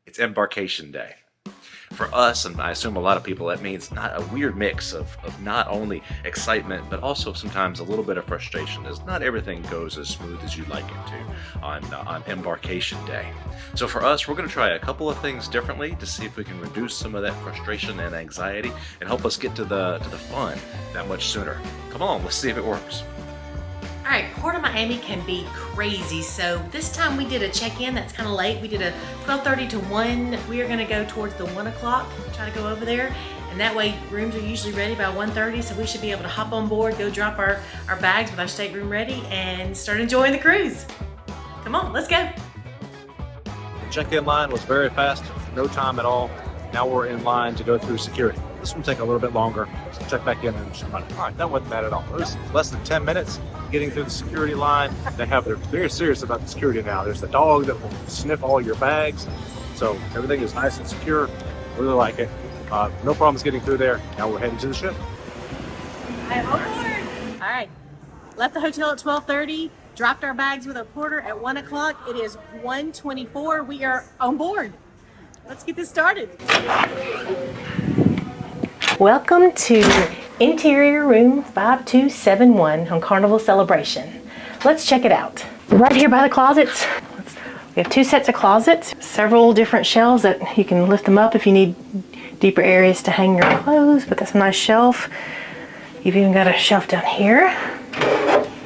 It's embarkation day. For us, and I assume a lot of people, that means not a weird mix of not only excitement, but also sometimes a little bit of frustration, as not everything goes as smooth as you'd like it to on embarkation day. So for us, we're going to try a couple of things differently to see if we can reduce some of that frustration and anxiety and help us get to the fun that much sooner. Come on, let's see if it works. All right, Port of Miami can be crazy. So this time we did a check-in that's kind of late. We did a 12:30 to 1. We are gonna go towards the 1 o'clock, try to go over there. And that way rooms are usually ready by 1:30. So we should be able to hop on board, go drop our bags with our stateroom ready and start enjoying the cruise. Come on, let's go. The check-in line was very fast, no time at all. Now we're in line to go through security. This will take a little bit longer. So check back in and all right, that wasn't bad at all. It was less than 10 minutes getting through the security line. They're very serious about the security now. There's the dog that will sniff all your bags. So everything is nice and secure. Really like it. No problems getting through there. Now we're heading to the ship. I'm on board. All right, left the hotel at 12:30, dropped our bags with a porter at 1 o'clock. It is 1:24. We are on board. Let's get this started. Welcome to interior room 5271 on Carnival Celebration. Let's check it out. Right here by the closets, we have 2 sets of closets, several different shelves that you can lift them up if you need deeper areas to hang your clothes, but that's a nice shelf. You've even got a shelf down here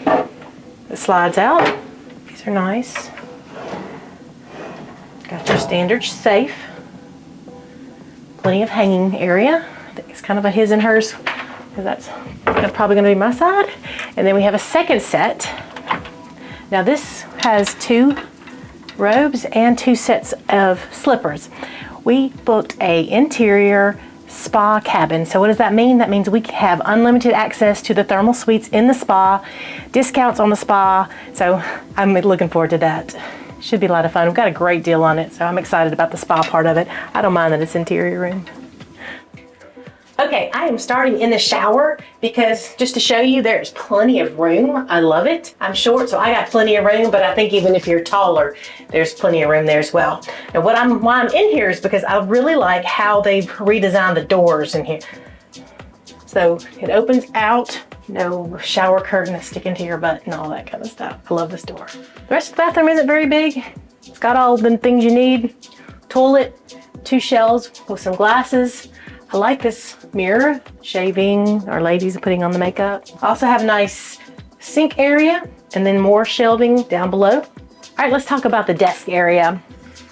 that slides out. These are nice. Got your standard safe. Plenty of hanging area. I think it's kind of a his and hers, because that's probably going to be my side. And then we have a second set. Now this has 2 robes and 2 sets of slippers. We booked a interior spa cabin. So what does that mean? That means we have unlimited access to the thermal suites in the spa, discounts on the spa. So I'm looking forward to that. Should be a lot of fun. We've got a great deal on it, so I'm excited about the spa part of it. I don't mind that it's interior room. Okay, I am starting in the shower because just to show you, there's plenty of room. I love it. I'm short, so I got plenty of room, but I think even if you're taller, there's plenty of room there as well. Now why I'm in here is because I really like how they've redesigned the doors in here. So it opens out, no shower curtain that's sticking to your butt and all that kind of stuff. I love this door. The rest of the bathroom isn't very big. It's got all the things you need. Toilet, 2 shelves with some glasses. I like this mirror, shaving, our ladies are putting on the makeup. I also have a nice sink area and then more shelving down below. All right, let's talk about the desk area.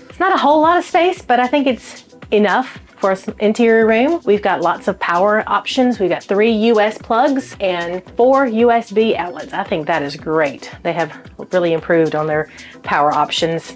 It's not a whole lot of space, but I think it's enough for an interior room. We've got lots of power options. We've got 3 US plugs and 4 USB outlets. I think that is great. They have really improved on their power options.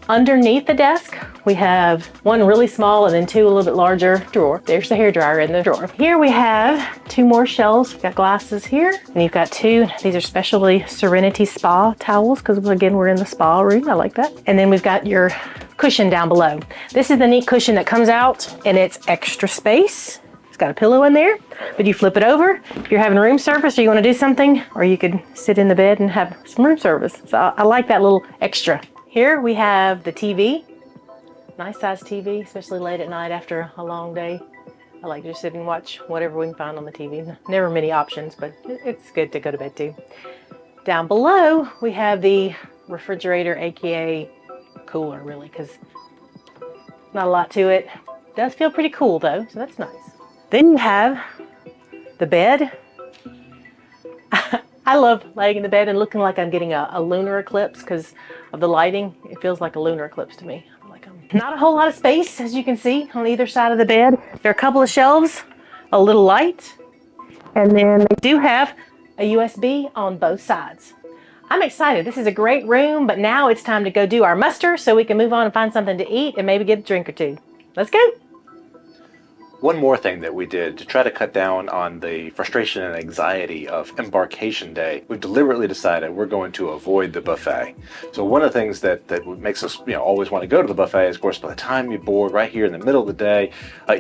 Underneath the desk, we have 1 really small and then 2 a little bit larger drawer. There's the hairdryer in the drawer. Here we have 2 more shelves. We've got glasses here, and you've got 2. These are specially Serenity Spa towels, because again, we're in the spa room. I like that. And then we've got your cushion down below. This is the neat cushion that comes out, and it's extra space. It's got a pillow in there, but you flip it over. If you're having room service or you want to do something, or you could sit in the bed and have some room service. So I like that little extra. Here we have the TV, nice size TV, especially late at night after a long day. I like to just sit and watch whatever we can find on the TV. Never many options, but it's good to go to bed to. Down below, we have the refrigerator, AKA cooler really, because not a lot to it. It does feel pretty cool though, so that's nice. Then you have the bed. I love laying in the bed and looking like I'm getting a lunar eclipse because of the lighting. It feels like a lunar eclipse to me. Not a whole lot of space, as you can see, on either side of the bed. There are a couple of shelves, a little light, and then they do have a USB on both sides. I'm excited. This is a great room, but now it's time to go do our muster so we can move on and find something to eat and maybe get a drink or 2. Let's go. One more thing that we did to try to cut down on the frustration and anxiety of embarkation day, we've deliberately decided we're going to avoid the buffet. So one of the things that makes us always want to go to the buffet is, of course, by the time you're bored right here in the middle of the day,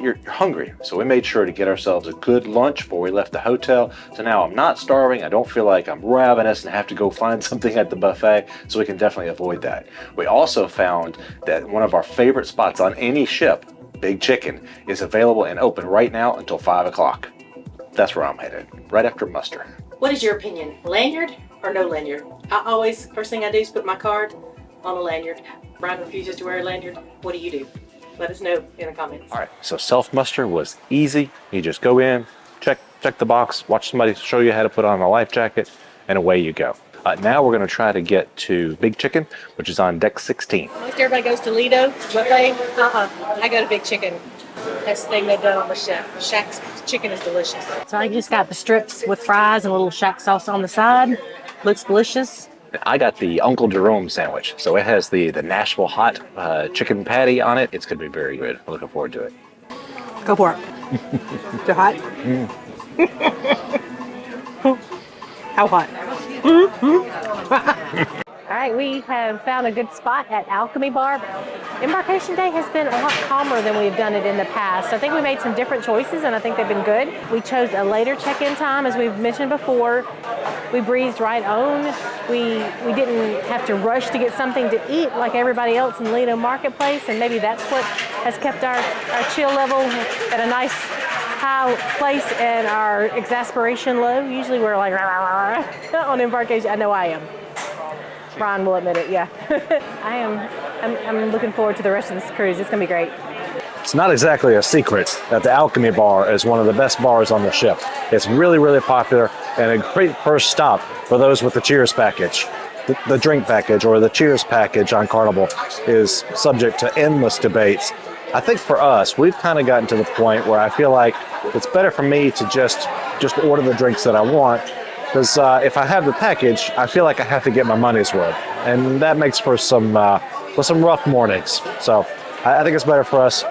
you're hungry. So we made sure to get ourselves a good lunch before we left the hotel. So now I'm not starving. I don't feel like I'm ravenous and have to go find something at the buffet. So we can definitely avoid that. We also found that one of our favorite spots on any ship, Big Chicken, is available and open right now until 5 o'clock. That's where I'm headed, right after muster. What is your opinion? Lanyard or no lanyard? I always, first thing I do is put my card on a lanyard. Brian refuses to wear a lanyard. What do you do? Let us know in the comments. All right, so self-muster was easy. You just go in, check the box, watch somebody show you how to put on a life jacket, and away you go. Now we're going to try to get to Big Chicken, which is on deck 16. Most everybody goes to Lido buffet. I go to Big Chicken. That's the thing they've done on the chef. Shack's chicken is delicious. So I just got the strips with fries and a little shack sauce on the side. Looks delicious. I got the Uncle Jerome sandwich. So it has the Nashville hot chicken patty on it. It's going to be very good. I'm looking forward to it. Go for it. Is it hot? How hot? All right, we have found a good spot at Alchemy Bar. Embarkation Day has been a lot calmer than we've done it in the past. I think we made some different choices, and I think they've been good. We chose a later check-in time, as we've mentioned before. We breezed right on. We didn't have to rush to get something to eat like everybody else in Lido Marketplace, and maybe that's what has kept our chill level at a nice high place and our exasperation low. Usually we're like rah, rah, rah, on embarkation. I know I am. Brian will admit it, yeah. I'm looking forward to the rest of this cruise. It's gonna be great. It's not exactly a secret that the Alchemy Bar is one of the best bars on the ship. It's really, really popular and a great first stop for those with the Cheers package. The drink package or the Cheers package on Carnival is subject to endless debates. I think for us, we've kind of gotten to the point where I feel like it's better for me to just order the drinks that I want, because if I have the package, I feel like I have to get my money's worth, and that makes for some rough mornings. So I think it's better for us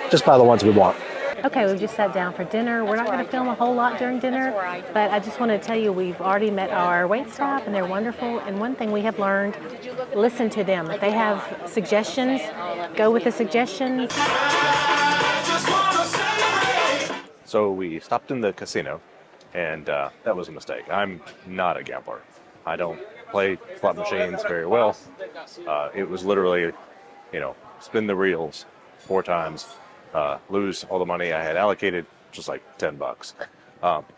just buy the ones we want. Okay, we've just sat down for dinner. We're not going to film a whole lot during dinner, but I just want to tell you we've already met our wait staff, and they're wonderful. And one thing we have learned, listen to them. If they have suggestions, go with the suggestions. So we stopped in the casino, and that was a mistake. I'm not a gambler. I don't play slot machines very well. It was literally, spin the reels 4 times, lose all the money I had allocated, just like $10.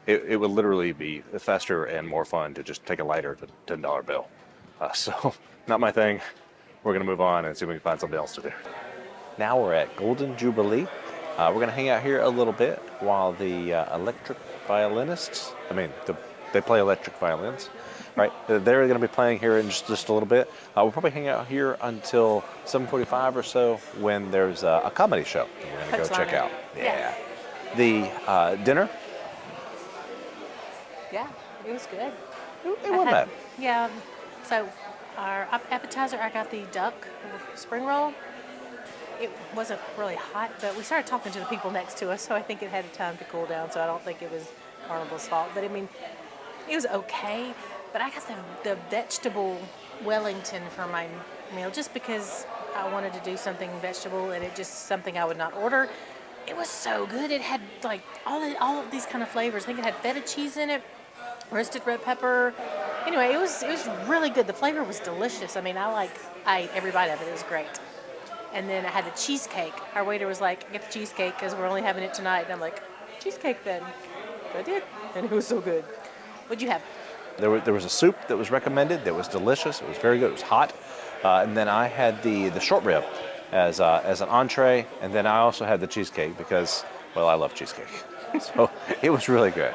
It would literally be faster and more fun to just take a lighter to $10 bill. So not my thing. We're gonna move on and see if we can find something else to do. Now we're at Golden Jubilee. We're gonna hang out here a little bit while the electric violinists, they play electric violins, right? They're gonna be playing here in just a little bit. We'll probably hang out here until 7:45 or so when there's a comedy show we're gonna go check out. Yeah. The dinner? Yeah, it was good. It wasn't bad. Yeah, so our appetizer, I got the duck spring roll. It wasn't really hot, but we started talking to the people next to us, so I think it had time to cool down, so I don't think it was Carnival's fault. But it was okay. But I got the vegetable Wellington for my meal just because I wanted to do something vegetable, and it just something I would not order. It was so good. It had like all of these kind of flavors. I think it had feta cheese in it, roasted red pepper. Anyway, it was really good. The flavor was delicious. I ate every bite of it. It was great. And then I had the cheesecake. Our waiter was like, "Get the cheesecake because we're only having it tonight." And I'm like, "Cheesecake then." So I did, and it was so good. What'd you have? There was a soup that was recommended that was delicious. It was very good. It was hot. And then I had the short rib as an entree. And then I also had the cheesecake because, well, I love cheesecake. So it was really good.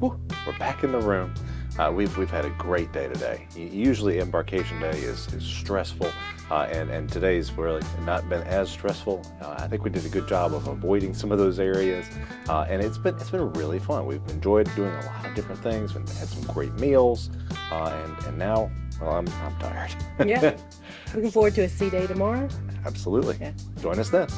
We're back in the room. We've had a great day today. Usually embarkation day is stressful, and today's really not been as stressful. I think we did a good job of avoiding some of those areas, and it's been really fun. We've enjoyed doing a lot of different things. We've had some great meals, and now Well, I'm tired. Yeah. Looking forward to a sea day tomorrow. Absolutely. Yeah. Join us then.